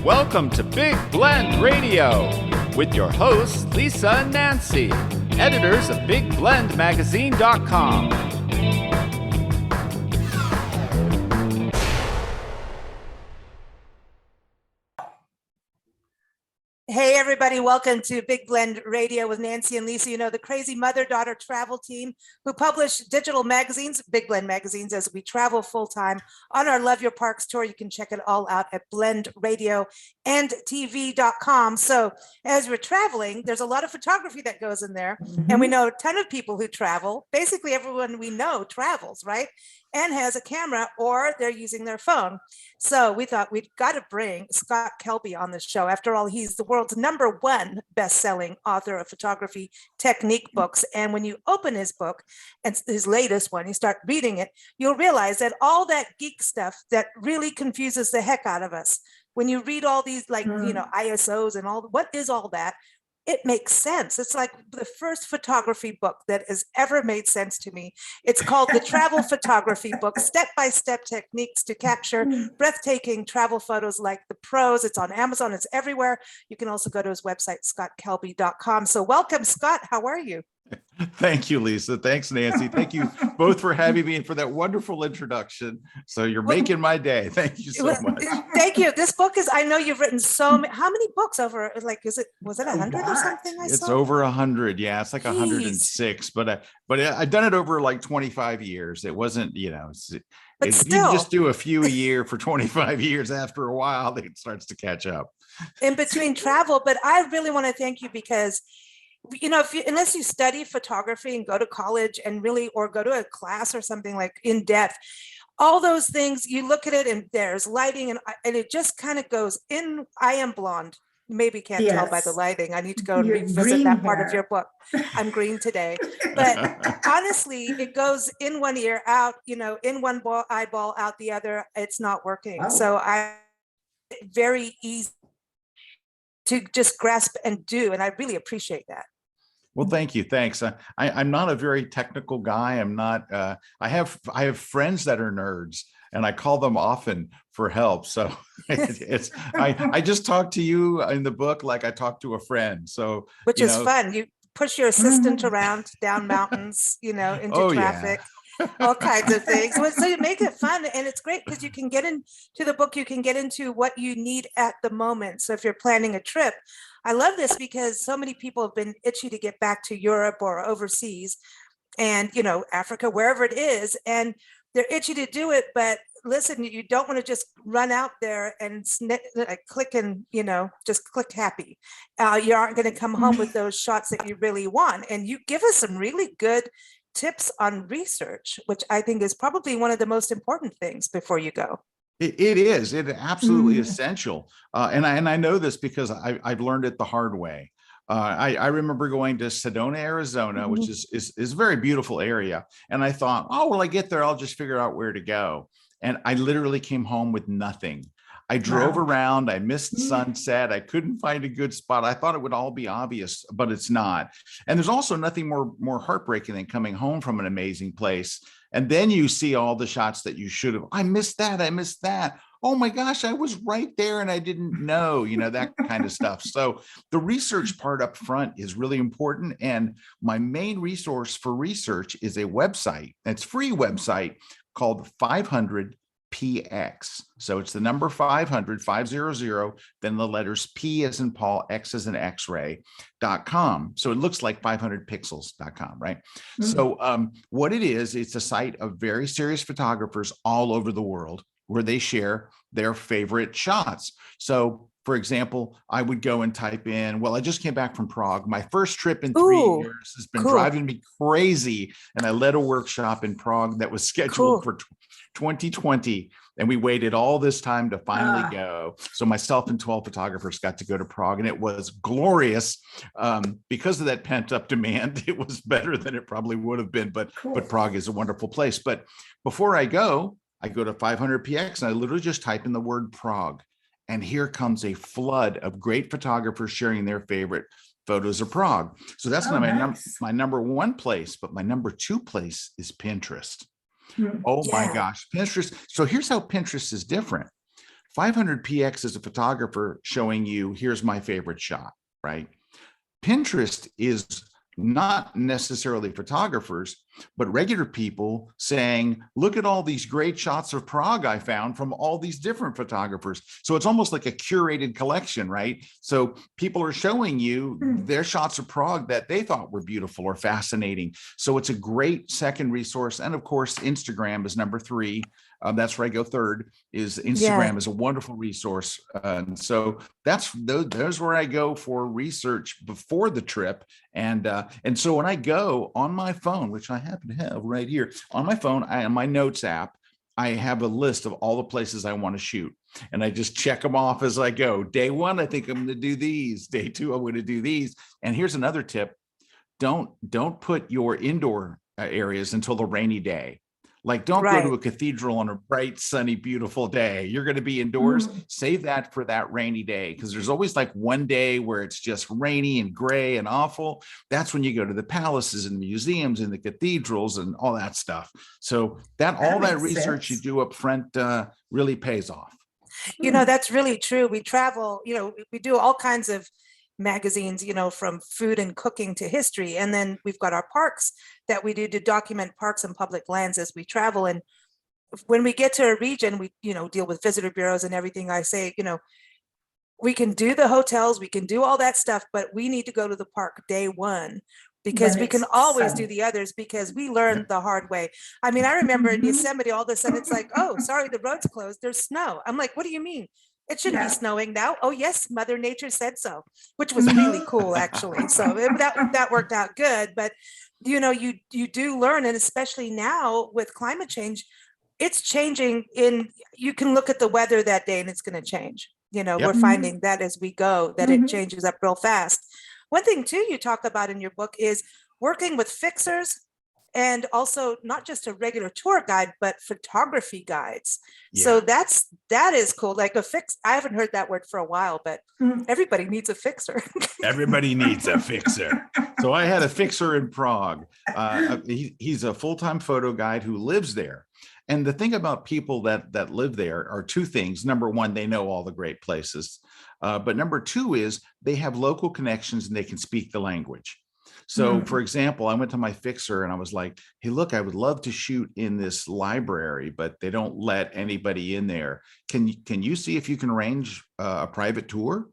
Welcome to Big Blend Radio with your hosts, Lisa and Nancy, editors of BigBlendMagazine.com. Hey everybody, welcome to Big Blend Radio with Nancy and Lisa. You know, the crazy mother-daughter travel team who publish digital magazines, Big Blend magazines, as we travel full-time on our Love Your Parks tour. You can check it all out at blendradioandtv.com. So as we're traveling, there's a lot of photography that goes in there. And we know a ton of people who travel. Basically everyone we know travels, right? And has a camera, or they're using their phone. So we thought we'd got to bring Scott-Kelby on the show. After all, he's the world's #1 best-selling author of photography technique books. And when you open his book, and his latest one, you start reading it, you'll realize that all that geek stuff that really confuses the heck out of us. When you read all these ISOs and all, what is all that? It makes sense. It's like the first photography book that has ever made sense to me. It's called the Travel Photography Book, Step-by-Step Techniques to Capture Breathtaking Travel Photos Like the Pros. It's on Amazon. It's everywhere. You can also go to his website, Scott-Kelby.com. So welcome, Scott. How are you? Thank you, Lisa. Thanks, Nancy. Thank you both for having me and for that wonderful introduction. So you're making my day. Thank you so much. Thank you. This book is, I know you've written so many, how many books over, like, was it 100 or something? It's over 100. Yeah, it's like 106, but I've done it over like 25 years. It wasn't, but still, you just do a few a year for 25 years. After a while, it starts to catch up. In between travel, but I really want to thank you because unless you study photography and go to college and really, or go to a class or something like in depth, all those things, you look at it and there's lighting and it just kind of goes in. I am blonde. Maybe can't tell by the lighting. I need to go and revisit that part of your book. I'm green today. But honestly, it goes in one ear, out, in one eyeball, out the other. It's not working. Oh. So very easy to just grasp and do. And I really appreciate that. Well, thank you. Thanks. I'm not a very technical guy. I'm not, I have friends that are nerds and I call them often for help. So I just talk to you in the book like I talk to a friend. So, which is fun. You push your assistant around down mountains, into traffic. Yeah. All kinds of things. So you make it fun, and it's great because you can get into the book, you can get into what you need at the moment. So if you're planning a trip, I love this because so many people have been itchy to get back to Europe or overseas and, Africa, wherever it is, and they're itchy to do it. But listen, you don't want to just run out there and click and, just click happy. You aren't going to come home with those shots that you really want. And you give us some really good tips on research, which I think is probably one of the most important things before you go. It is. It absolutely essential. And I know this because I've learned it the hard way. I remember going to Sedona, Arizona, which is a very beautiful area. And I thought, oh, well, I get there, I'll just figure out where to go. And I literally came home with nothing. I drove around, I missed sunset, I couldn't find a good spot. I thought it would all be obvious, but it's not. And there's also nothing more heartbreaking than coming home from an amazing place. And then you see all the shots that you should have. I missed that. Oh my gosh, I was right there and I didn't know, that kind of stuff. So the research part up front is really important. And my main resource for research is a website. It's a free website called 500PX. So it's the number 500, 500, then the letters P as in Paul, X as in X-ray.com. So it looks like 500pixels.com, right? So what it is, it's a site of very serious photographers all over the world where they share their favorite shots. So for example, I would go and type in, well, I just came back from Prague. My first trip in 3 years has been driving me crazy. And I led a workshop in Prague that was scheduled for 2020. And we waited all this time to finally go. So myself and 12 photographers got to go to Prague, and it was glorious. Because of that pent up demand, it was better than it probably would have been, but Prague is a wonderful place. But before I go to 500px and I literally just type in the word Prague. And here comes a flood of great photographers sharing their favorite photos of Prague. So that's not my number one place, but my number 2 place is Pinterest. Oh my gosh, Pinterest. So here's how Pinterest is different. 500px is a photographer showing you, here's my favorite shot, right? Pinterest is not necessarily photographers, but regular people saying, look at all these great shots of Prague I found from all these different photographers. So it's almost like a curated collection, right? So people are showing you their shots of Prague that they thought were beautiful or fascinating. So it's a great second resource. And of course, Instagram is number 3. That's where I go third. Is Instagram is a wonderful resource. And so there's where I go for research before the trip. And so when I go on my phone, which I happen to have right here on my phone, on my notes app, I have a list of all the places I want to shoot. And I just check them off as I go. Day 1, I think I'm going to do these. Day 2, I'm going to do these. And here's another tip. Don't put your indoor areas until the rainy day. Like, don't go to a cathedral on a bright, sunny, beautiful day. You're going to be indoors. Save that for that rainy day, because there's always like one day where it's just rainy and gray and awful. That's when you go to the palaces and museums and the cathedrals and all that stuff. So all that research you do up front really pays off. That's really true. We travel, we do all kinds of magazines, from food and cooking to history. And then we've got our parks that we do to document parks and public lands as we travel. And when we get to a region, we, deal with visitor bureaus and everything. I say, we can do the hotels, we can do all that stuff, but we need to go to the park day 1, because we can always do the others, because we learned the hard way. I mean, I remember in Yosemite, all of a sudden it's like, oh, sorry, the road's closed, there's snow. I'm like, what do you mean? It shouldn't be snowing now. Oh yes, Mother Nature said so, which was really cool, actually. So that worked out good. But you do learn, and especially now with climate change, it's changing. You can look at the weather that day, and it's going to change. We're finding that as we go, that it changes up real fast. One thing too you talk about in your book is working with fixers, and also not just a regular tour guide, but photography guides. So that is cool. Like I haven't heard that word for a while, but everybody needs a fixer. Everybody needs a fixer. So I had a fixer in Prague. He's a full-time photo guide who lives there. And the thing about people that live there are 2 things. Number 1, they know all the great places. But number 2 is they have local connections and they can speak the language. So for example, I went to my fixer and I was like, hey, look, I would love to shoot in this library, but they don't let anybody in there. Can you see if you can arrange a private tour?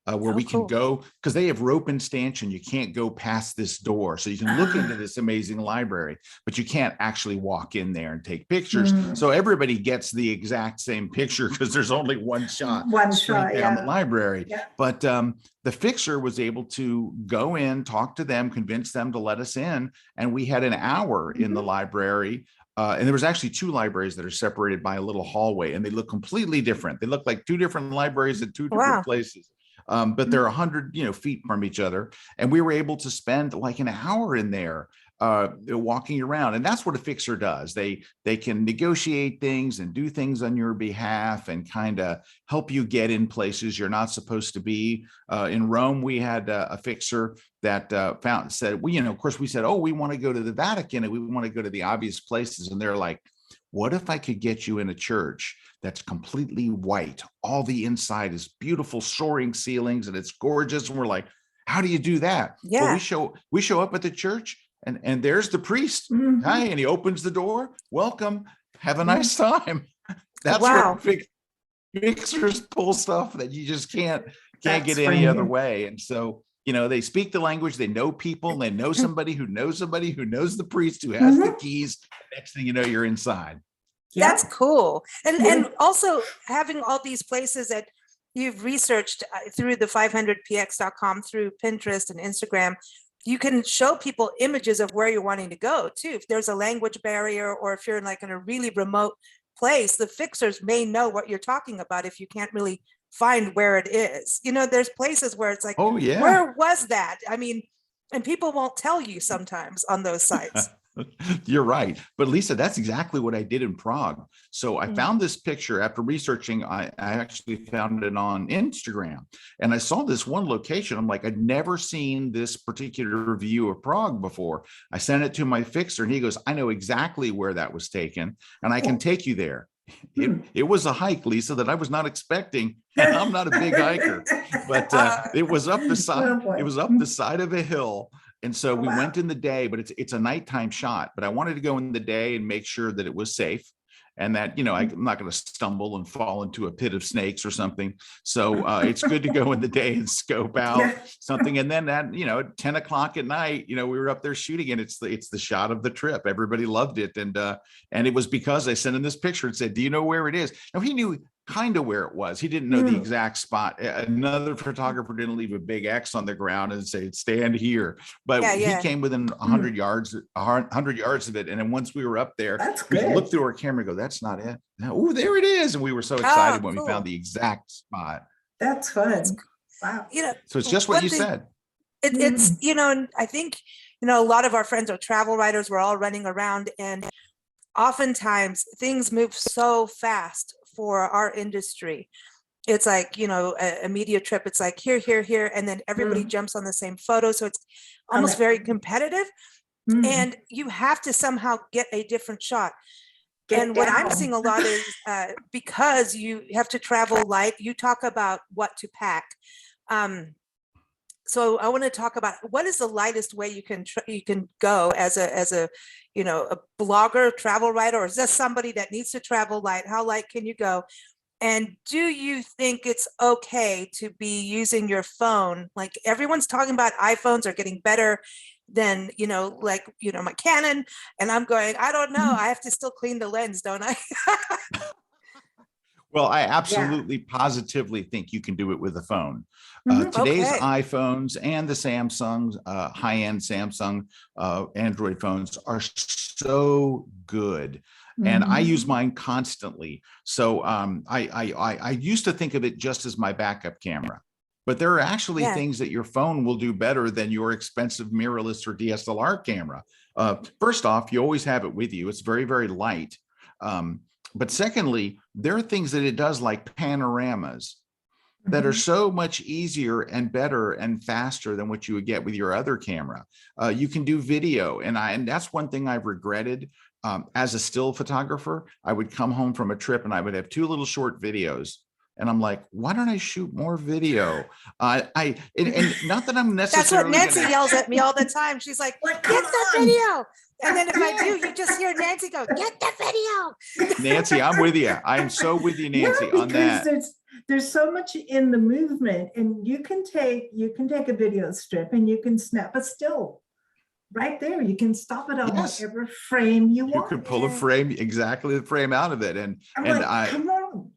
Where we can go, because they have rope and stanchion. You can't go past this door. So you can look into this amazing library, but you can't actually walk in there and take pictures. So everybody gets the exact same picture, because there's only one shot down the library. But the fixer was able to go in, talk to them, convince them to let us in. And we had an hour in the library. And there was actually 2 libraries that are separated by a little hallway, and they look completely different. They look like 2 different libraries in 2 different places. But they're 100, feet from each other. And we were able to spend like an hour in there walking around. And that's what a fixer does. They can negotiate things and do things on your behalf and kind of help you get in places you're not supposed to be. In Rome, we had a fixer that said, of course we said, oh, we want to go to the Vatican and we want to go to the obvious places. And they're like, what if I could get you in a church that's completely white? All the inside is beautiful soaring ceilings and it's gorgeous. And we're like, how do you do that? Well, we show up at the church and there's the priest. Hi, and he opens the door. Welcome. Have a nice time. That's where fixers pull stuff that you just can't get any other way. And so, they speak the language, they know people, they know somebody who knows somebody who knows the priest who has the keys. Next thing you know, you're inside. That's cool. And also having all these places that you've researched through the 500px.com, through Pinterest and Instagram, you can show people images of where you're wanting to go too. If there's a language barrier, or if you're in a really remote place, the fixers may know what you're talking about if you can't really find where it is. There's places where it's like, oh yeah, where was that? I mean, and people won't tell you sometimes on those sites. You're right. But Lisa, that's exactly what I did in Prague. So I found this picture after researching. I actually found it on Instagram, and I saw this one location. I'm like, I'd never seen this particular view of Prague before. I sent it to my fixer and he goes, I know exactly where that was taken and I can take you there. It was a hike, Lisa, that I was not expecting. And I'm not a big hiker, but it was up the side. Oh, boy. It was up the side of a hill. And so we Wow. went in the day, but it's a nighttime shot. But I wanted to go in the day and make sure that it was safe and that, you know, I'm not going to stumble and fall into a pit of snakes or something. So it's good to go in the day and scope out something. And then at, you know, at 10 o'clock at night, you know, we were up there shooting, and it's the shot of the trip. Everybody loved it. And it was because I sent him this picture and said, do you know where it is? Now he knew kind of where it was. He didn't know the exact spot. Another photographer didn't leave a big X on the ground and say, stand here. But he came within 100 yards of it. And then once we were up there, we could look through our camera and go, that's not it. Oh, there it is. And we were so excited when we found the exact spot. That's fun. Wow. You know, So it's just what you said. It's, you know, and I think, you know, a lot of our friends are travel writers. We're all running around, and oftentimes things move so fast for our industry. It's like, you know, a media trip, it's like here, and then everybody jumps on the same photo. So it's almost very competitive, and you have to somehow get a different shot. And what I'm seeing a lot is because you have to travel light, you talk about what to pack. So I want to talk about what is the lightest way you can go as a you know, a blogger, travel writer, or is this somebody that needs to travel light? How light can you go? And do you think it's okay to be using your phone? Like everyone's talking about iPhones are getting better than, you know, like, you know, my Canon, and I'm going, I don't know. I have to still clean the lens, don't I? Well, I absolutely positively think you can do it with a phone. Today's iPhones and the Samsungs, high-end Samsung Android phones are so good. And I use mine constantly. So I used to think of it just as my backup camera. But there are actually things that your phone will do better than your expensive mirrorless or DSLR camera. First off, you always have it with you. It's very, very light. But secondly, there are things that it does like panoramas that are so much easier and better and faster than what you would get with your other camera. You can do video, and that's one thing I've regretted. As a still photographer, I would come home from a trip and I would have 2 little short videos. And I'm like, why don't I shoot more video? And not that I'm necessarily. That's what Nancy yells at me all the time. She's like, get the video. And then if I do, you just hear Nancy go, get the video. Nancy, I'm with you. I am so with you, Nancy, on that. There's so much in the movement, and you can take a video strip and you can snap a still right there. You can stop it on whatever frame you want. You could pull a frame, exactly the frame out of it. And come on.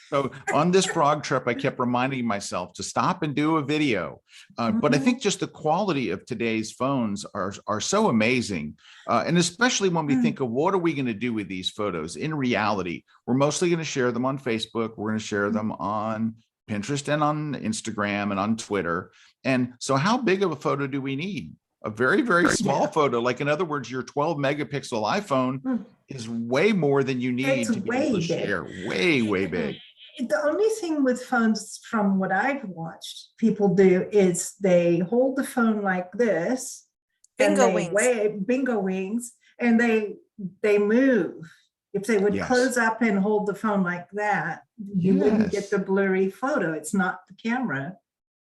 So on this Prague trip, I kept reminding myself to stop and do a video. But I think just the quality of today's phones are so amazing. And especially when we think of what are we going to do with these photos? In reality, we're mostly going to share them on Facebook. We're going to share them on Pinterest and on Instagram and on Twitter. And so how big of a photo do we need? A very, very small photo. Like, in other words, your 12 megapixel iPhone is way more than you need to be able to share. Way, way big. The only thing with phones, from what I've watched people do, is they hold the phone like this, bingo wings, and they move. If they would close up and hold the phone like that, you wouldn't get the blurry photo. It's not the camera.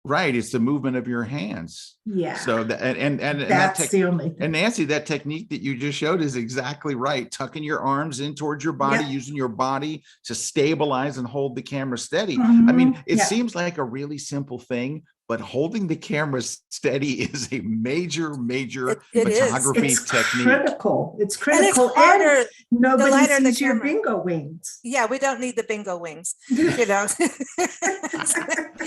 Right, it's the movement of your hands. Yeah. So and that's the only thing. And Nancy, that technique that you just showed is exactly right. Tucking your arms in towards your body, using your body to stabilize and hold the camera steady. I mean, it seems like a really simple thing, but holding the camera steady is a major photography technique. It's critical. And nobody sees your bingo wings. Yeah, we don't need the bingo wings. You know.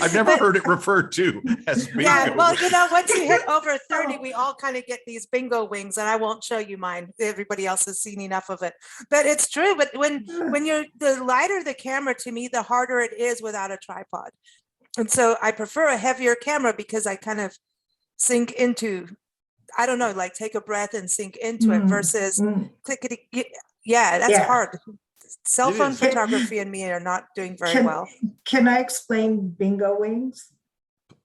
I've never heard it referred to as bingo. Yeah, well, you know, once you hit over 30, we all kind of get these bingo wings, and I won't show you mine. Everybody else has seen enough of it. But it's true. But when you're, the lighter the camera, to me, the harder it is without a tripod. And so I prefer a heavier camera because I kind of sink into, I don't know, like take a breath and sink into it versus clickety. Yeah, that's hard. Cell phone photography and me are not doing very well. Can I explain bingo wings?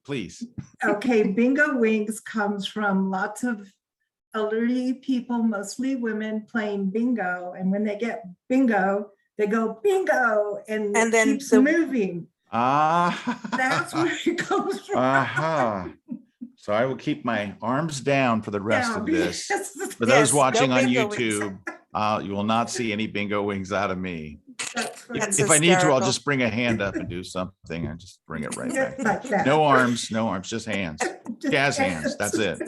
Please. Okay, bingo wings comes from lots of elderly people, mostly women, playing bingo. And when they get bingo, they go bingo, and it then keeps moving. That's Ah, where it comes from. aha. So I will keep my arms down for the rest of this. For those Yes, no watching on bingo wings. YouTube, you will not see any bingo wings out of me. That's If I need to, I'll hysterical. just bring a hand up and do something and just bring it right back. like that. No arms, just hands. Just Jazz hands. That's it.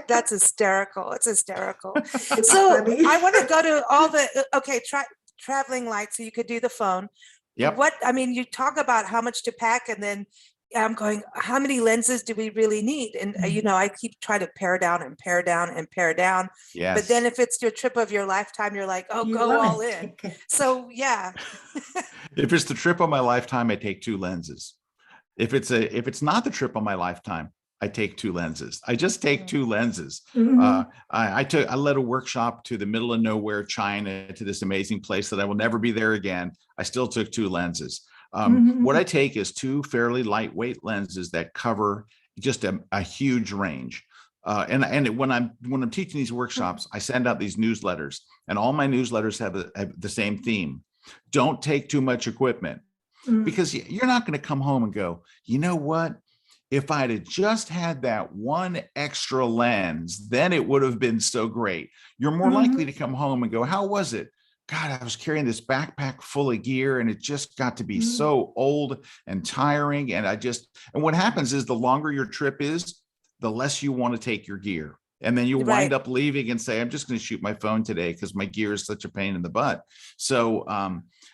That's hysterical. It's hysterical. It's So funny. I want to go to all the, traveling lights. So you could do the phone. Yep. You talk about how much to pack, and then I'm going, how many lenses do we really need? And, I keep trying to pare down and pare down and pare down. Yes. But then if it's your trip of your lifetime, you're like, oh, go all in. So, yeah. If it's the trip of my lifetime, I take 2 lenses. If it's not the trip of my lifetime, I take 2 lenses. I just take 2 lenses. I led a workshop to the middle of nowhere, China, to this amazing place that I will never be there again. I still took 2 lenses. What I take is 2 fairly lightweight lenses that cover just a huge range. And when I'm teaching these workshops, I send out these newsletters, and all my newsletters have the same theme. Don't take too much equipment, because you're not going to come home and go, you know what? If I'd have just had that one extra lens, then it would have been so great. You're more likely to come home and go, how was it? God, I was carrying this backpack full of gear, and it just got to be so old and tiring. And what happens is, the longer your trip is, the less you want to take your gear. And then you wind up leaving and say, I'm just going to shoot my phone today because my gear is such a pain in the butt. So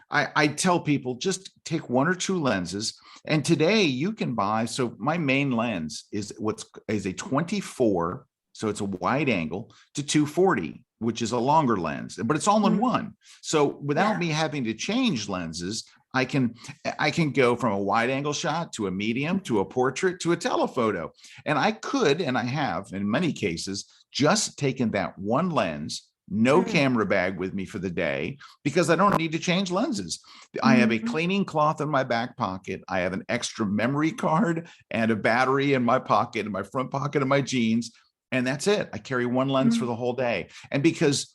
I tell people, just take 1 or 2 lenses. And today you can buy, so my main lens is a 24. So it's a wide angle to 240, which is a longer lens, but it's all in one. So without me having to change lenses, I can go from a wide angle shot to a medium, to a portrait, to a telephoto. And I could, and I have in many cases, just taken that one lens, no camera bag with me for the day, because I don't need to change lenses. I have a cleaning cloth in my back pocket. I have an extra memory card and a battery in my pocket, in my front pocket of my jeans. And that's it. I carry one lens for the whole day. And because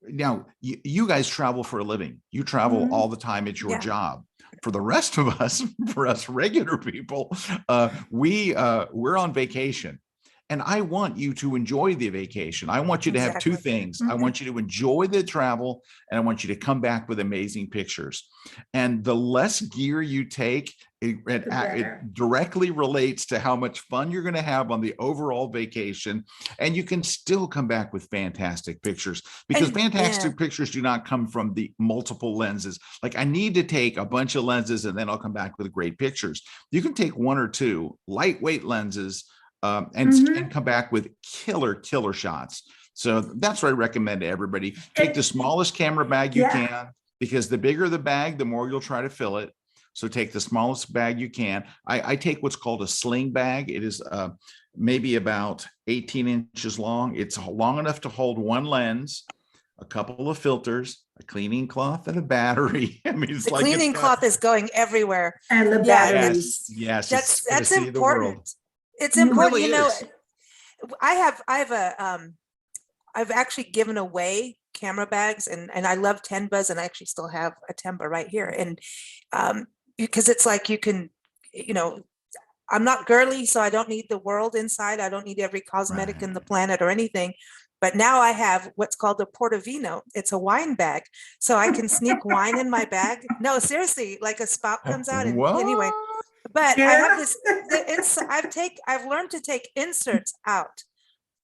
now you guys travel for a living, you travel all the time. It's your job. For the rest of us, for us regular people, we're on vacation. And I want you to enjoy the vacation. I want you to have 2 things. I want you to enjoy the travel, and I want you to come back with amazing pictures. And the less gear you take, it directly relates to how much fun you're going to have on the overall vacation. And you can still come back with fantastic pictures, because fantastic pictures do not come from the multiple lenses. Like, I need to take a bunch of lenses and then I'll come back with great pictures. You can take 1 or 2 lightweight lenses and come back with killer shots. So that's what I recommend to everybody. Take the smallest camera bag you can, because the bigger the bag, the more you'll try to fill it. So take the smallest bag you can. I take what's called a sling bag. It is maybe about 18 inches long. It's long enough to hold 1 lens, a couple of filters, a cleaning cloth, and a battery. I mean, it's the cleaning cloth is going everywhere. And the batteries. Yes, that's important. It's It important. really is. I've actually given away camera bags, and I love Tenbas, and I actually still have a Tenba right here. And because it's like, you can, I'm not girly, so I don't need the world inside. I don't need every cosmetic in the planet or anything. But now I have what's called a Portofino. It's a wine bag. So I can sneak wine in my bag. No, seriously, like a spout comes out. And anyway, but I have this, I've learned to take inserts out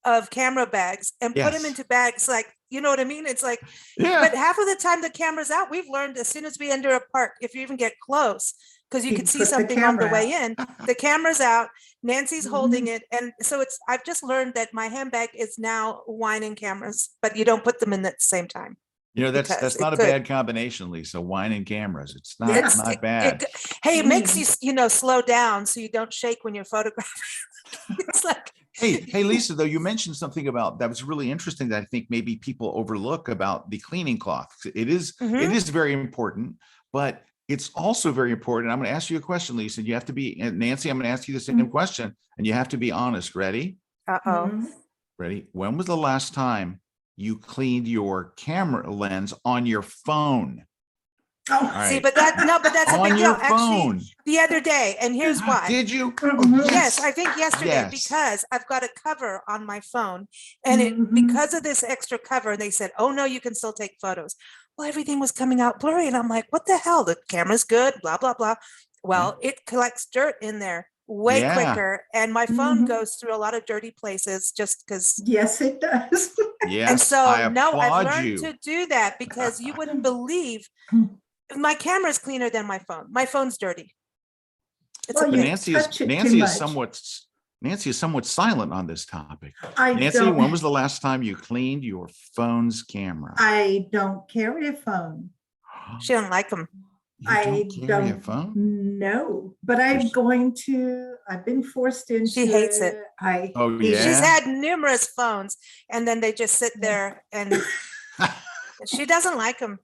of camera bags and put them into bags, like, you know what I mean? It's like, but half of the time the camera's out. We've learned, as soon as we enter a park, if you even get close, because you can see something on the way in, the camera's out, Nancy's holding it. And so I've just learned that my handbag is now wine and cameras, but you don't put them in at the same time. That's not a bad combination, Lisa. Wine and cameras. It's not bad. It makes you, slow down so you don't shake when you're photographing. It's like, Hey, Lisa, though, you mentioned something about that was really interesting that I think maybe people overlook about the cleaning cloth. It is very important, but it's also very important. I'm going to ask you a question, Lisa. You have to be, and Nancy, I'm going to ask you the same question, and you have to be honest. Ready? Ready? When was the last time you cleaned your camera lens on your phone? Oh, All See, right. but that's a big On deal. your phone. Actually, the other day, and here's why. Did you? Oh, Mhm. Yes, I think yesterday, Yes. because I've got a cover on my phone, and Mhm. because of this extra cover, they said, oh no, you can still take photos. Well, everything was coming out blurry, and I'm like, what the hell? The camera's good, blah, blah, blah. Well, it collects dirt in there way Yeah. quicker, and my phone Mhm. goes through a lot of dirty places just because. Yes, it does. And Yes. so I no, I've applaud learned you. to do that, because you wouldn't believe my camera is cleaner than my phone. My phone's dirty. It's Well, a But you Nancy touch it too Nancy is much. somewhat silent on this topic. I Nancy, don't. when was the last time you cleaned your phone's camera? I don't carry a phone. She don't like them. You I don't carry a don't phone? know, but I'm going to. I've been forced into. She hates it. Oh, hate yeah? She's had numerous phones, and then they just sit there, and she doesn't like them.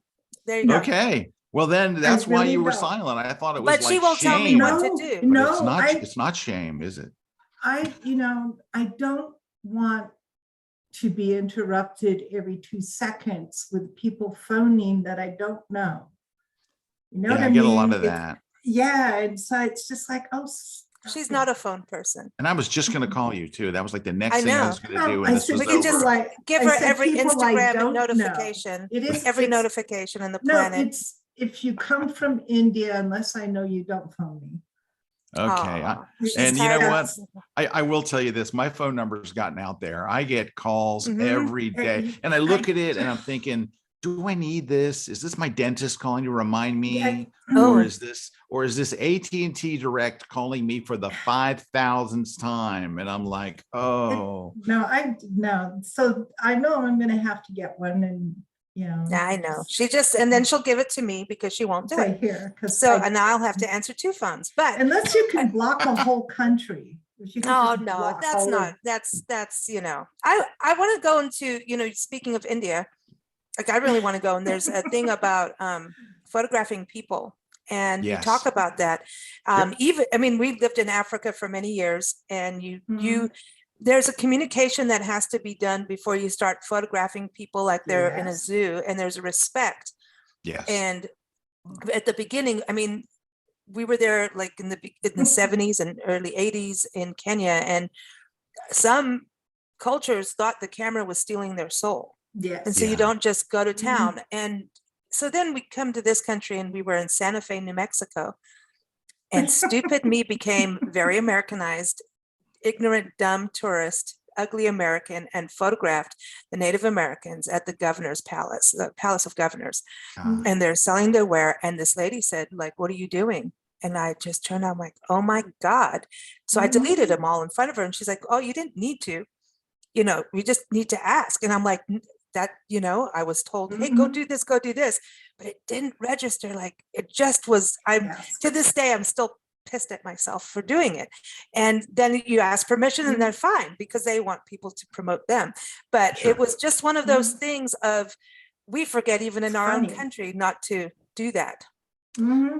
There you go. Okay. Well, then that's why really you were don't. silent. I thought it was But she like won't tell me shame. what to No, do. But no, it's not shame, is it? I don't want to be interrupted every 2 seconds with people phoning that I don't know. You know Yeah, what I I get mean? a lot of that. Yeah, and so it's just like, oh, stop She's it. not a phone person. And I was just going to call you too. That was like the next I thing I know. was going to do, I and this said was We can just over. give I her said every people I Instagram don't know. notification, every it's- notification in the No, planet. it's if you come from India, unless I know you, don't phone me. Okay. Aw, she's And you know tired of- what? I will tell you this, my phone number's gotten out there. I get calls Mhm. every day, and I look at it and I'm thinking, do I need this? Is this my dentist calling to remind me? Oh. Or is this AT&T Direct calling me for the 5,000th time? And I'm like, oh. No. So I know I'm going to have to get one, and Yeah, I know. She just, and then she'll give it to me because she won't do say it. here, because So, and I'll have to answer 2 phones, but unless you can block a whole country. If you can oh just no, block that's all of- not, that's, I want to go into, speaking of India, like I really want to go, and there's a thing about photographing people, and you talk Yes. about that. Even, I mean, we've lived in Africa for many years, and there's a communication that has to be done before you start photographing people like they're in a Yes. zoo, and there's a respect. Yes. And at the beginning, I mean, we were there like in the 70s and early 80s in Kenya, and some cultures thought the camera was stealing their soul. Yes. And so you Yeah. don't just go to town. And so then we come to this country, and we were in Santa Fe, New Mexico, and stupid me became very Americanized, ignorant, dumb tourist, ugly American, and photographed the Native Americans at the governor's palace, the Palace of Governors. And they're selling their wear. And this lady said, like, what are you doing? And I just turned out, I'm like, oh my God. So I deleted them all in front of her. And she's like, oh, you didn't need to, we just need to ask. And I'm like, that, I was told, hey, go do this, but it didn't register. Like, it just was, to this day, I'm still pissed at myself for doing it. And then you ask permission, and they're fine because they want people to promote them. But it was just one of those things of, we forget even in our own country not to do that.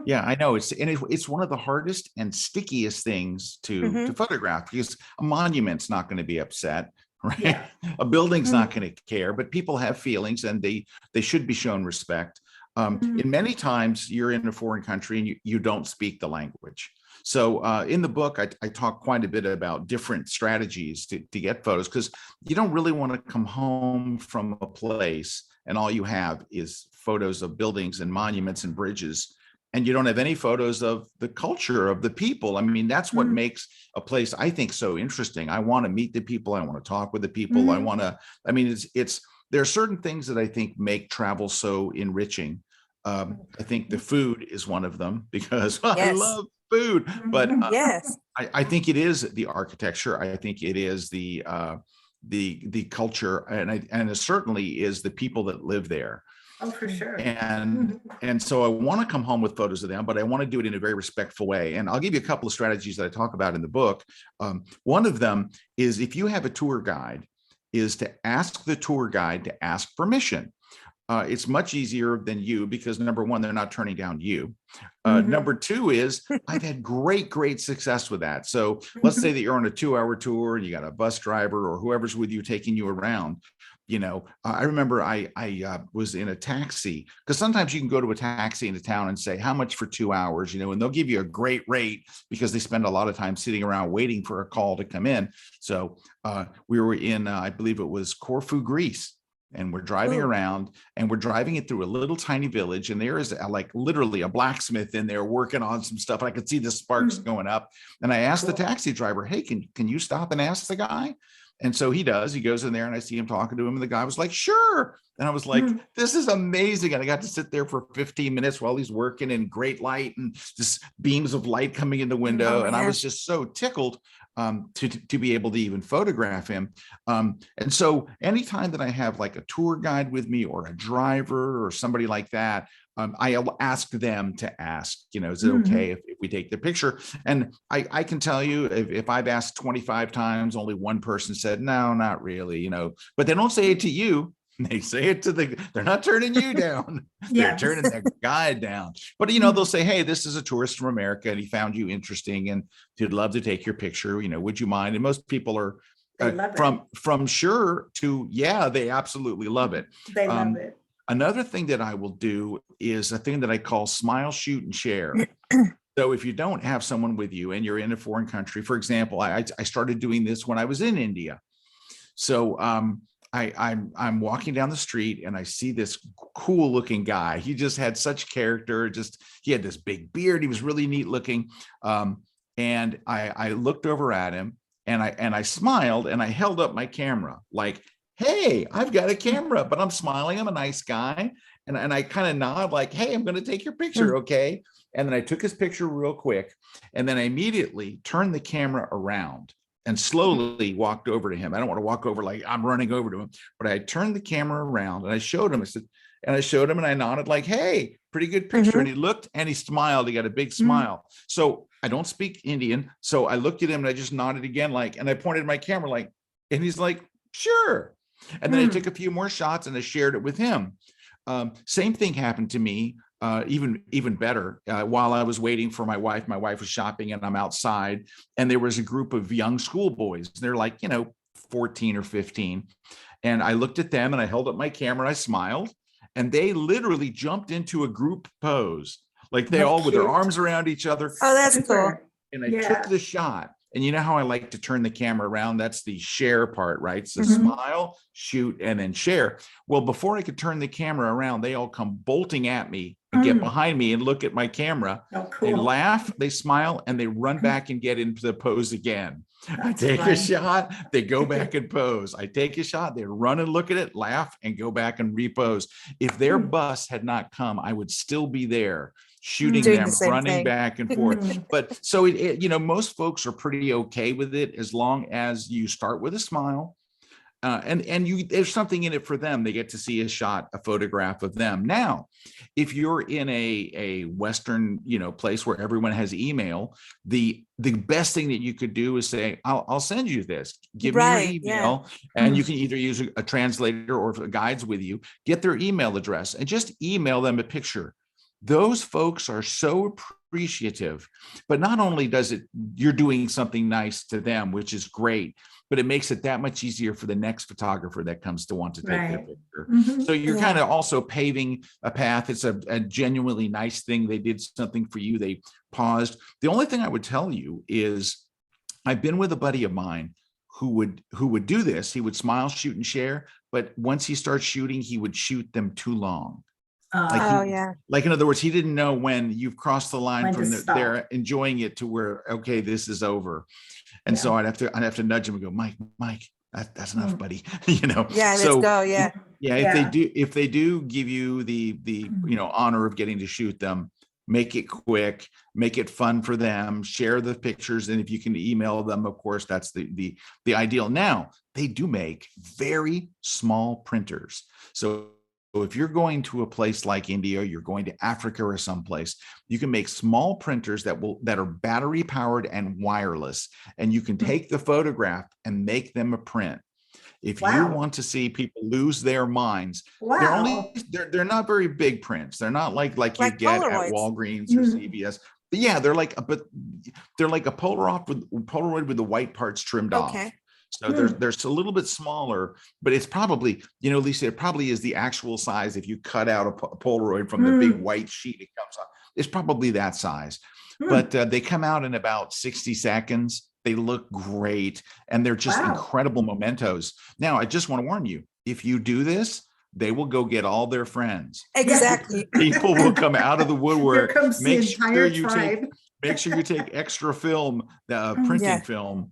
Yeah, I know. It's one of the hardest and stickiest things to photograph, because a monument's not going to be upset, right? Yeah. A building's not going to care, but people have feelings, and they should be shown respect. In many times you're in a foreign country and you don't speak the language. So in the book, I talk quite a bit about different strategies to get photos, because you don't really want to come home from a place and all you have is photos of buildings and monuments and bridges, and you don't have any photos of the culture of the people. I mean, that's what makes a place, I think, so interesting. I want to meet the people. I want to talk with the people. There are certain things that I think make travel so enriching. I think the food is one of them, because I love food, but I think it is the architecture. I think it is the culture, and it certainly is the people that live there. Oh, for sure. And so I want to come home with photos of them, but I want to do it in a very respectful way. And I'll give you a couple of strategies that I talk about in the book. One of them is, if you have a tour guide, is to ask the tour guide to ask permission. It's much easier than you, because number one, they're not turning down you. Number two is, I've had great success with that. So let's say that you're on a 2-hour tour and you got a bus driver or whoever's with you taking you around. I remember I was in a taxi, because sometimes you can go to a taxi into town and say, how much for 2 hours, and they'll give you a great rate because they spend a lot of time sitting around waiting for a call to come in. So we were in, I believe it was Corfu, Greece. And we're driving around, and we're driving it through a little tiny village. And there is like literally a blacksmith in there working on some stuff. And I could see the sparks going up. And I asked the taxi driver, hey, can you stop and ask the guy? And so he does. He goes in there, and I see him talking to him. And the guy was like, sure. And I was like, this is amazing. And I got to sit there for 15 minutes while he's working in great light and just beams of light coming in the window. And I was just so tickled to be able to even photograph him. And so anytime that I have like a tour guide with me, or a driver, or somebody like that, I'll ask them to ask, is it okay if we take the picture? And I can tell you, if I've asked 25 times, only one person said, no, not really, but they don't say it to you. They say it to they're not turning you down. They're turning their guide down. But, they'll say, hey, this is a tourist from America, and he found you interesting, and he'd love to take your picture. Would you mind? And most people are from sure to, yeah, they absolutely love it. They love it. Another thing that I will do is a thing that I call smile, shoot, and share. So if you don't have someone with you and you're in a foreign country, for example, I started doing this when I was in India. So I'm walking down the street, and I see this cool looking guy. He just had such character. He had this big beard. He was really neat looking. And I looked over at him, and I smiled, and I held up my camera like, hey, I've got a camera, but I'm smiling. I'm a nice guy. And I kind of nod like, hey, I'm going to take your picture. Okay. And then I took his picture real quick. And then I immediately turned the camera around and slowly walked over to him. I don't want to walk over like I'm running over to him, but I turned the camera around, and I showed him. And I nodded like, hey, pretty good picture. And he looked, and he smiled. He got a big smile. So I don't speak Indian. So I looked at him, and I just nodded again, and I pointed my camera and he's like, sure. And then I took a few more shots, and I shared it with him. Same thing happened to me, even better, while I was waiting for my wife. My wife was shopping, and I'm outside, and there was a group of young schoolboys. They're like, 14 or 15. And I looked at them, and I held up my camera. I smiled, and they literally jumped into a group pose. Like they all with their arms around each other. Oh, that's cool. And I took the shot. And you know how I like to turn the camera around? That's the share part, right? So smile, shoot, and then share. Well, before I could turn the camera around, they all come bolting at me and get behind me and look at my camera. Oh, cool. They laugh, they smile, and they run back and get into the pose again. I take a shot, they go back and pose. I take a shot, they run and look at it, laugh, and go back and repose. If their bus had not come, I would still be there shooting them, running back and forth. But so most folks are pretty okay with it as long as you start with a smile. And there's something in it for them. They get to see a photograph of them. Now, if you're in a Western, place where everyone has email, the best thing that you could do is say, I'll send you this, give me your email. And you can either use a translator, or if a guide's with you, get their email address and just email them a picture. Those folks are so appreciative, but not only you're doing something nice to them, which is great, but it makes it that much easier for the next photographer that comes to want to take their picture. So you're kind of also paving a path. It's a genuinely nice thing. They did something for you. They paused. The only thing I would tell you is I've been with a buddy of mine who would do this. He would smile, shoot, and share. But once he starts shooting, he would shoot them too long. Like in other words, he didn't know when you've crossed the line from they're enjoying it to where, okay, this is over. And so I'd have to nudge him and go, Mike, that's enough, buddy. Let's go. If they do give you the honor of getting to shoot them, make it quick, make it fun for them, share the pictures. And if you can email them, of course, that's the ideal. Now, they do make very small printers. So if you're going to a place like India, you're going to Africa or someplace, you can make small printers that are battery powered and wireless, and you can take the photograph and make them a print. If you want to see people lose their minds, they're not very big prints. They're not like you get Polaroids at Walgreens or CVS. But yeah, they're like a Polaroid with the white parts trimmed off. So there's a little bit smaller, but it's probably, Lisa, it probably is the actual size. If you cut out a Polaroid from the big white sheet it comes on, it's probably that size. But they come out in about 60 seconds. They look great, and they're just incredible mementos. Now, I just want to warn you, if you do this, they will go get all their friends. Exactly. People will come out of the woodwork. Here comes the entire tribe. Make sure you take extra film, printing film.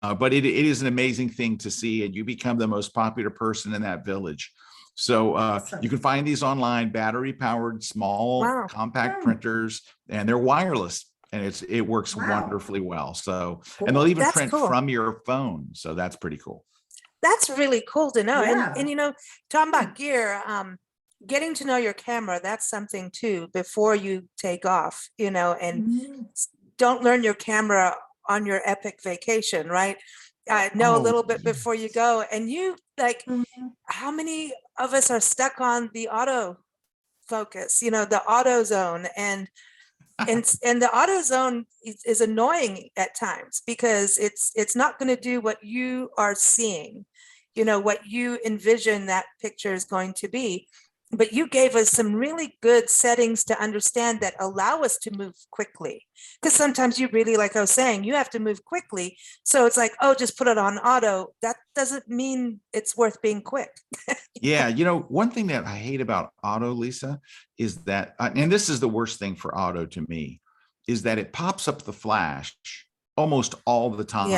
But it is an amazing thing to see, and you become the most popular person in that village. So you can find these online, battery powered, small, compact printers, and they're wireless, and it works wonderfully well. So, and they'll even print from your phone. So that's pretty cool. That's really cool to know. And talking about gear, getting to know your camera, that's something too, before you take off, and don't learn your camera on your epic vacation, right? Know a little bit before you go. And how many of us are stuck on the auto focus, the auto zone, and the auto zone is annoying at times because it's not going to do what you are seeing, what you envision that picture is going to be. But you gave us some really good settings to understand that allow us to move quickly. Because sometimes you really, like I was saying, you have to move quickly. So it's like, oh, just put it on auto. That doesn't mean it's worth being quick. Yeah. One thing that I hate about auto, Lisa, is that, and this is the worst thing for auto to me, is that it pops up the flash almost all the time.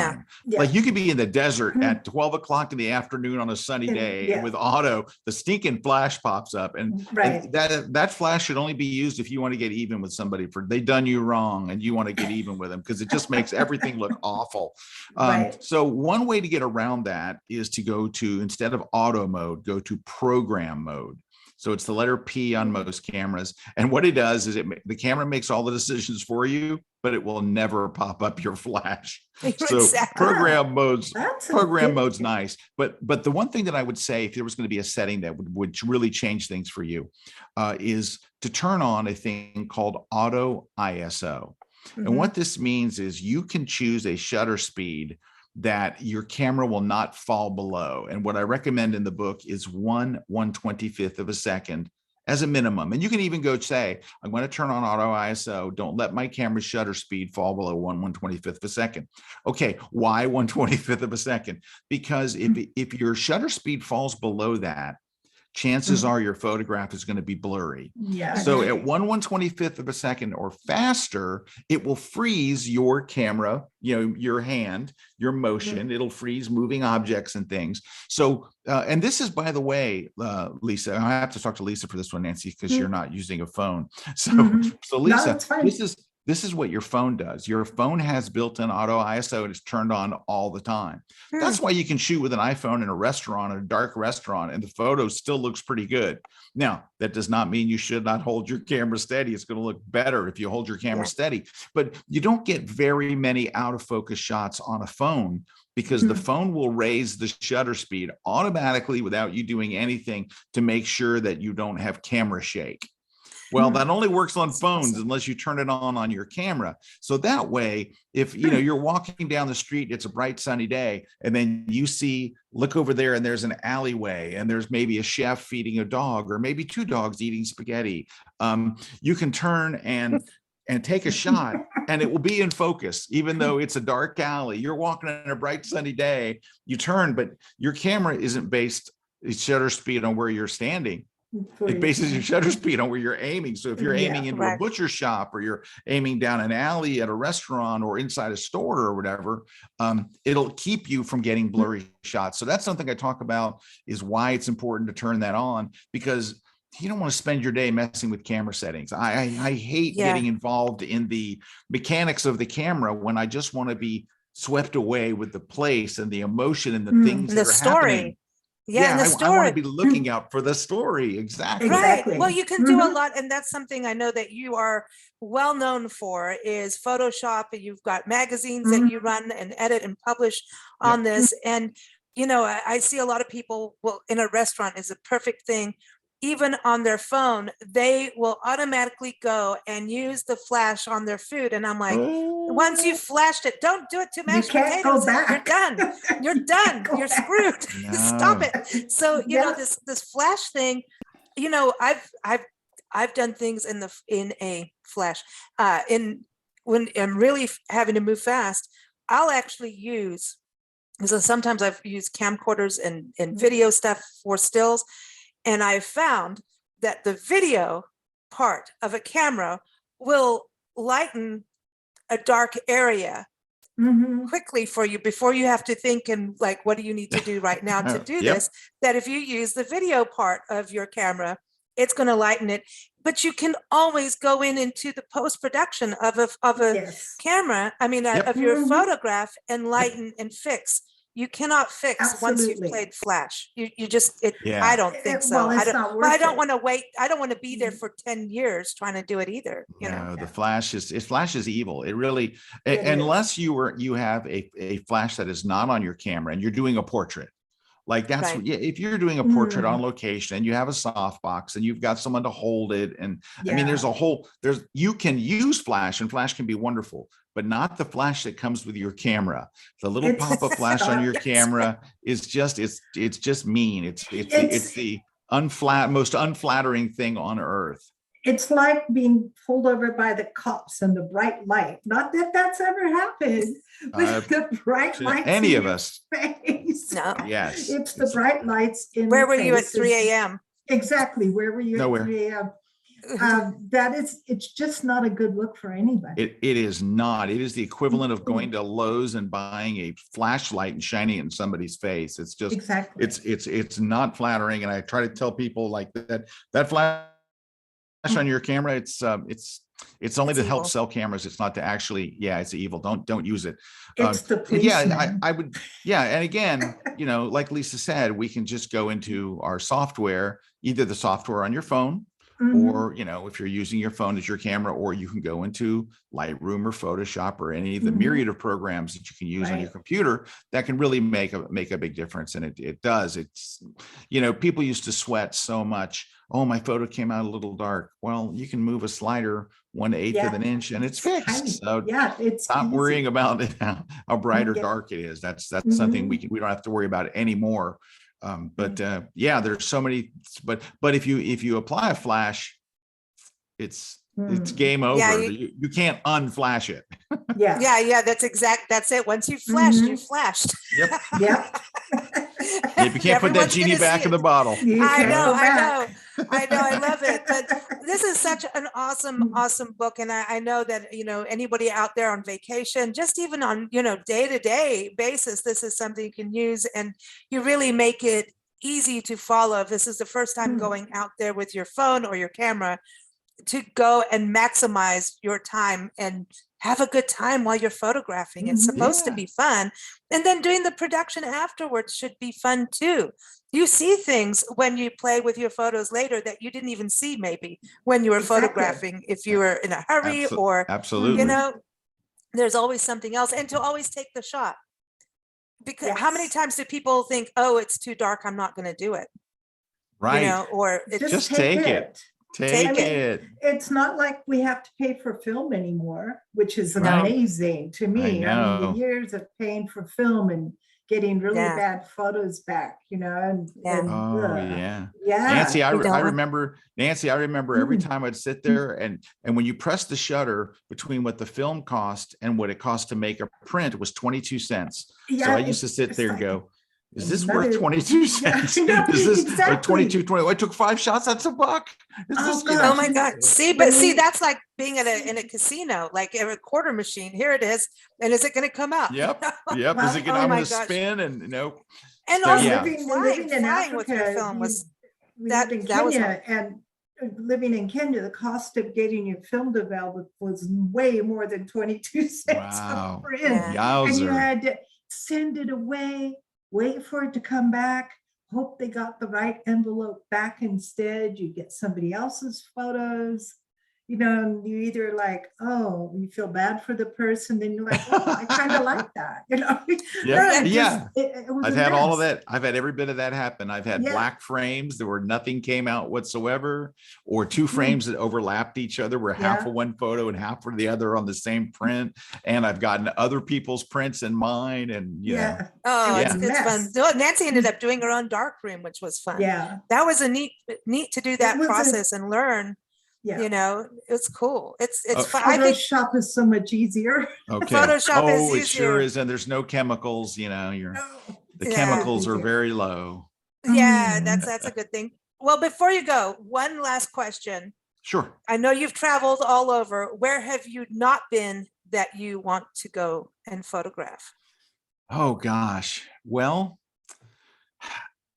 Yeah. Like you could be in the desert at 12 o'clock in the afternoon on a sunny day, and with auto, the stinking flash pops up, and that flash should only be used if you want to get even with somebody for they done you wrong and you want to get even with them, because it just makes everything look awful. So one way to get around that is to go to, instead of auto mode, go to program mode. So it's the letter P on most cameras. And what it does is the camera makes all the decisions for you, but it will never pop up your flash. So program mode's nice. But the one thing that I would say, if there was going to be a setting that would really change things for you, is to turn on a thing called auto ISO. And what this means is you can choose a shutter speed that your camera will not fall below. And what I recommend in the book is 1/125th of a second as a minimum. And you can even go say, I'm going to turn on auto ISO. Don't let my camera's shutter speed fall below 1/125th of a second. Okay, why 1/25th of a second? Because if your shutter speed falls below that, chances are your photograph is going to be blurry. So at 1/125th of a second or faster, it will freeze your camera, your hand, your motion. It'll freeze moving objects and things. So, and this is, by the way, Lisa, I have to talk to Lisa for this one, Nancy, because you're not using a phone. So, Lisa, this is what your phone does. Your phone has built-in auto ISO, and it's turned on all the time. That's why you can shoot with an iPhone in a restaurant, a dark restaurant, and the photo still looks pretty good. Now, that does not mean you should not hold your camera steady. It's going to look better if you hold your camera steady. But you don't get very many out of focus shots on a phone, because the phone will raise the shutter speed automatically without you doing anything to make sure that you don't have camera shake. Well, that only works on phones unless you turn it on your camera. So that way, if you're walking down the street, it's a bright sunny day, and then you look over there and there's an alleyway and there's maybe a chef feeding a dog, or maybe two dogs eating spaghetti. You can turn and take a shot, and it will be in focus, even though it's a dark alley. You're walking on a bright sunny day, you turn, but your camera isn't based its shutter speed on where you're standing. It bases your shutter speed on where you're aiming. So if you're aiming into a butcher shop, or you're aiming down an alley at a restaurant, or inside a store or whatever, it'll keep you from getting blurry shots. So that's something I talk about, is why it's important to turn that on, because you don't want to spend your day messing with camera settings. I hate getting involved in the mechanics of the camera when I just want to be swept away with the place and the emotion and the things that are happening. I want to be looking out for the story. Exactly. Right. Well, you can do a lot. And that's something I know that you are well known for, is Photoshop. You've got magazines that you run and edit and publish on this. And, I see a lot of people, in a restaurant is a perfect thing. even on their phone, they will automatically go and use the flash on their food. And I'm like, once you've flashed it, don't do it to You mashed can't go potatoes. You're back. done. You're You done. can't go You're back. screwed. Stop No. it. So, you know, Yeah. this flash thing, you know, I've done things in a flash, when I'm really having to move fast, I'll actually use, so sometimes I've used camcorders and video stuff for stills. And I found that the video part of a camera will lighten a dark area Mhm. quickly for you before you have to think and like, what do you need to do right now to do Yep. this? That if you use the video part of your camera, it's going to lighten it. But you can always go into the post-production of a Yes. camera, I mean, Yep. of your Mhm. photograph and lighten and fix. You cannot fix once you've Absolutely. played flash. You just, I Yeah. don't think so. Well, I it's don't, not but I worth don't it. want to wait. I don't want to be there for 10 years trying to do it either, you know? No, the flash is evil. It really, It is. unless you have a flash that is not on your camera and you're doing a portrait. Like that's Right. yeah, if you're doing a portrait Mm. on location and you have a softbox and you've got someone to hold it, and I mean, Yeah. you can use flash and flash can be wonderful, but not the flash that comes with your camera. The little It's pop-up flash on not- your camera is just it's just mean. It's It's- the most unflattering thing on earth. It's like being pulled over by the cops and the bright light. Not that that's ever happened, Uh, but the bright lights any in of your us. face. No. Yes. It's the bright lights in Where the were you at faces. 3 a.m.? Exactly. Where were you Nowhere. at 3 a.m.? It's just not a good look for anybody. It is not. It is the equivalent of going to Lowe's and buying a flashlight and shining it in somebody's face. It's just Exactly. it's not flattering. And I try to tell people like that flash on your camera, it's only It's to help evil. sell cameras. It's not to actually, it's evil. Don't use it. It's the And yeah, policeman. I would, yeah. And again, like Lisa said, we can just go into our software, either the software on your phone, Mhm. or if you're using your phone as your camera, or you can go into Lightroom or Photoshop or any of the Mhm. myriad of programs that you can use on your Right. computer that can really make a big difference. And it does. It's, people used to sweat so much. Oh, my photo came out a little dark. Well, you can move a slider 1/8 of Yeah. an inch and it's Tiny. fixed. So Yeah, it's stop easy. worrying about it, how bright or Yeah. dark it is. That's something we don't have to worry about it anymore. But there's so many, but if you apply a flash, it's Mm. game over. Yeah, You can't unflash it. Yeah. Yeah, that's it. Once you flashed, you Mhm. flashed. Yep. Yep. If you can't put that Everyone's genie gonna back see in the it. bottle. You I can't know, go back. I love it. But this is such an awesome book. And I know that, anybody out there on vacation, just even on, day-to-day basis, this is something you can use, and you really make it easy to follow. If this is the first time Mm. going out there with your phone or your camera, to go and maximize your time and have a good time while you're photographing. It's Mhm. supposed to Yeah. be fun. And then doing the production afterwards should be fun too. You see things when you play with your photos later that you didn't even see maybe when you were Exactly. photographing, if you were in a hurry or, Absolutely. there's always something else. And to always take the shot. Because how many Yes. times do people think, oh, it's too dark, I'm not going to do it? Right. Or it's Just take it. Take I mean, it. It's not like we have to pay for film anymore, which is Right. amazing to me. I mean, the know. years of paying for film and getting really Yeah. bad photos back, and Yeah. Oh yeah. yeah. Nancy, I We don't want- remember every time I'd sit there and when you press the shutter between what the film cost and what it cost to make a print was 22 cents. So Yeah, I used to sit it's there and like go, is this worth another- 22 Yeah, cents? I know, Is this exactly. 22, 20? I took 5 shots, that's $1. Is Oh, this, gosh. Oh my God. See, When we- that's like being in a casino, like a quarter machine. Here it is. And is it going to come out? Yep. Well, Is it gonna, oh I'm my gonna gosh. spin and And So, also yeah. living in flying with your Africa, film was we that- lived in that was Kenya, and living in Kenya, the cost of getting your film developed was way more than 22 cents Wow. a print. Yeah. And you Yowzer. had to send it away, wait for it to come back, hope they got the right envelope back instead. You get somebody else's photos. you know, you either like, oh, you feel bad for the person, then you're like, oh, I kind of like that, you know. Yeah, It was I've a had all of mess. that. I've had every bit of that happen. I've had Yeah. black frames that where nothing came out whatsoever, or two frames that overlapped each other, where half Yeah. of one photo and half of the other on the same print. And I've gotten other people's prints in mine, and you know, Oh, It was a it's fun. mess. So Nancy ended up doing her own dark room, which was fun. Yeah. That was a neat to do that was a- process and learn. Yeah. You know, it's cool. It's Oh. fun. I think Photoshop is so much easier. okay. Photoshop is Oh, it sure easier. is, and there's no chemicals. You know, the Yeah. chemicals are very low. Yeah, that's a good thing. Well, before you go, one last question. Sure. I know you've traveled all over. Where have you not been that you want to go and photograph? Oh gosh. Well,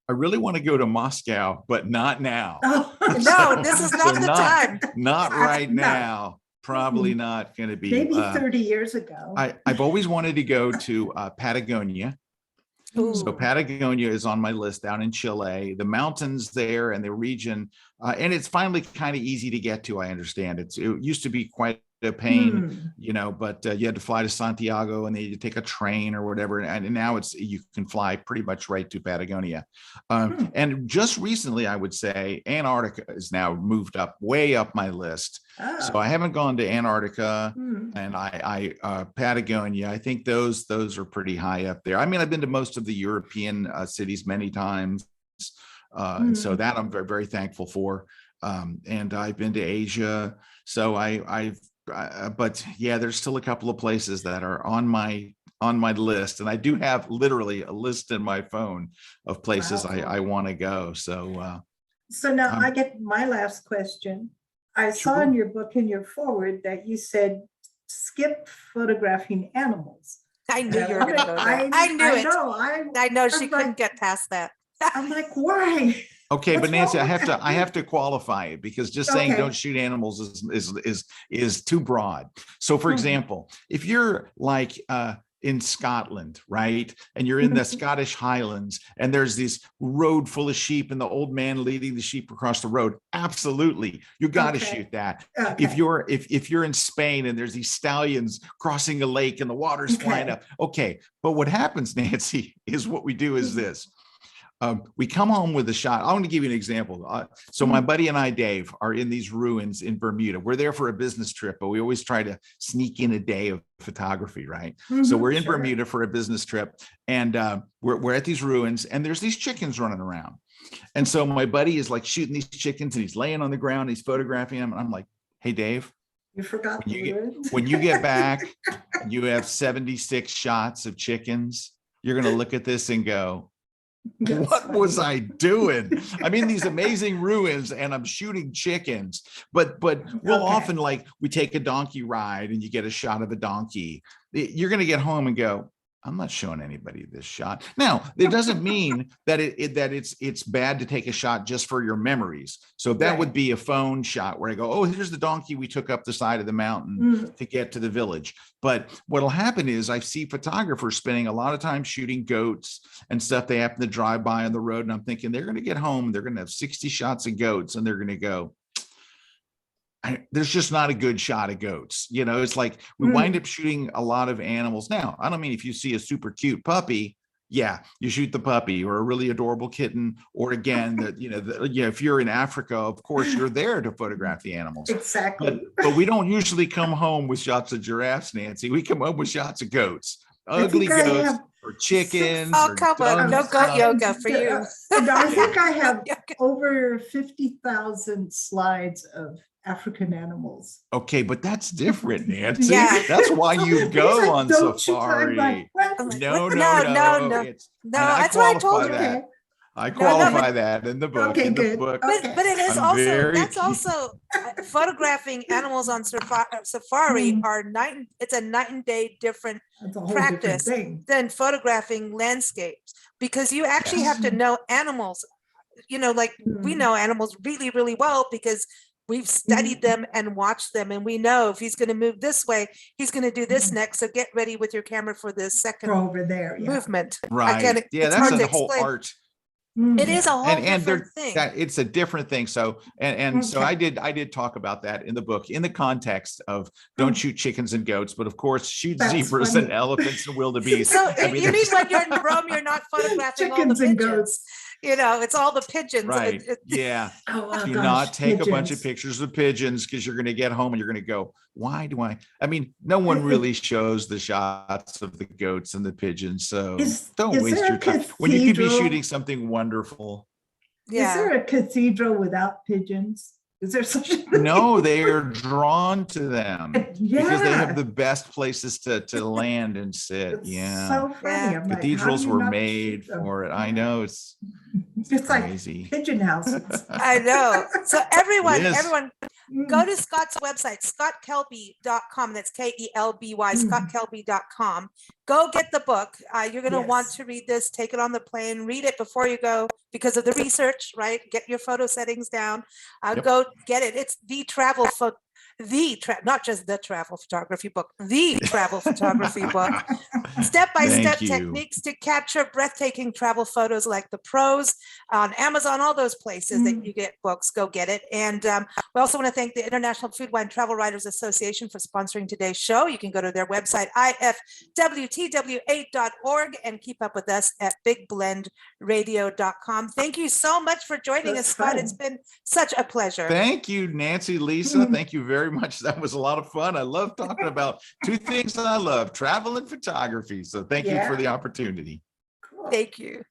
I really want to go to Moscow, but not now. Oh. No, this is not the time. Not right No. now. Probably not going to be. Maybe 30 years ago. I've always wanted to go to Patagonia. Ooh. So Patagonia is on my list, down in Chile. The mountains there and the region, and it's finally kind of easy to get to. I understand it used to be quite a pain, you know, but you had to fly to Santiago and then you take a train or whatever, and now you can fly pretty much right to Patagonia. And just recently, I would say Antarctica is now moved up way up my list. So I haven't gone to Antarctica, and Patagonia. I think those are pretty high up there. I mean, I've been to most of the European cities many times, and so that I'm very, very thankful for. And I've been to Asia, so but yeah, there's still a couple of places that are on my list, and I do have literally a list in my phone of places I want to go. So now I get my last question. I saw in your book, in your forward, that you said skip photographing animals. I knew you were going to go there. I knew it. I know she couldn't get past that. I'm like, why? Okay, What's but Nancy, wrong I with have to qualify it, because just saying don't shoot animals is too broad. So, for example, if you're like in Scotland, right, and you're in the Scottish Highlands, and there's this road full of sheep, and the old man leading the sheep across the road, absolutely, you got to shoot that. If you're in Spain and there's these stallions crossing a lake and the water's flying up, okay. But what happens, Nancy, is what we do is this. We come home with a shot. I want to give you an example. So my buddy and I, Dave, are in these ruins in Bermuda. We're there for a business trip, but we always try to sneak in a day of photography, right? So we're in Bermuda for a business trip, and we're at these ruins, and there's these chickens running around. And so my buddy is like shooting these chickens, and he's laying on the ground, he's photographing them. And I'm like, hey, Dave, you forgot when you get back, and you have 76 shots of chickens, you're going to look at this and go, what was I doing? I'm in these amazing ruins and I'm shooting chickens, but we'll often, like, we take a donkey ride and you get a shot of a donkey. You're going to get home and go, I'm not showing anybody this shot. Now, it doesn't mean that it's bad to take a shot just for your memories. So that would be a phone shot where I go, oh, here's the donkey we took up the side of the mountain to get to the village. But what'll happen is I see photographers spending a lot of time shooting goats and stuff. They happen to drive by on the road, and I'm thinking they're going to get home, they're going to have 60 shots of goats, and they're going to go, there's just not a good shot of goats. You know, it's like we wind up shooting a lot of animals. Now, I don't mean if you see a super cute puppy, yeah, you shoot the puppy, or a really adorable kitten, or again, if you're in Africa, of course, you're there to photograph the animals. Exactly. But we don't usually come home with shots of giraffes, Nancy. We come home with shots of goats, ugly goats, or chickens. Oh, come on, no goat yoga for you. I think I have over 50,000 slides of African animals. Okay, but that's different, Nancy. Yeah. That's why you go on safari. Like, no. That's why I told you. I qualify that in the book. Okay, good. But it is that's also photographing animals on safari it's a night and day different practice than photographing landscapes, because you actually have to know animals. You know, like we know animals really, really well because we've studied them and watched them, and we know if he's going to move this way, he's going to do this next. So get ready with your camera for the second over there movement. Right. That's a whole art. It is a whole and different thing. it's a different thing. So so Okay. I did talk about that in the book in the context of don't shoot chickens and goats, but of course shoot That's zebras funny. and elephants and wildebeest. So I mean, you mean when you're in Rome, you're not photographing all the Chickens and pigeons? goats. You know, it's all the pigeons. right? Yeah. Oh, Do gosh, not take a bunch of pigeons. pictures of pigeons because you're going to get home and you're going to go, why do I mean, no one really shows the shots of the goats and the pigeons. So don't Is waste there your a time when you could be cathedral? shooting something wonderful. Yeah. Is there a cathedral without pigeons? Is there such a thing? No, they are drawn to them because they have Yeah. the best places to land and sit. It's Yeah. so funny. Yeah. I'm like, how do Cathedrals you were not made shoot them? for it. I know it's It's like crazy. pigeon houses. I know. So everyone, It is. everyone, go to Scott's website, Scott-Kelby.com. That's Kelby, Scott-Kelby.com. Go get the book. You're going to want Yes. to read this, take it on the plane, read it before you go because of the research, right? Get your photo settings down. Yep. Go get it. It's the travel photo. Not just the travel photography book, the travel photography book. Step-by-step Thank you. techniques to capture breathtaking travel photos like the pros on Amazon, all those places that you get books, go get it. And we also want to thank the International Food, Wine, Travel Writers Association for sponsoring today's show. You can go to their website, ifwtwa.org, and keep up with us at bigblendradio.com. Thank you so much for joining us, Scott. It's been such a pleasure. Thank you, Nancy, Lisa. Thank you very much. That was a lot of fun. I love talking about two things that I love, travel and photography. So thank you for the opportunity. Cool. Thank you.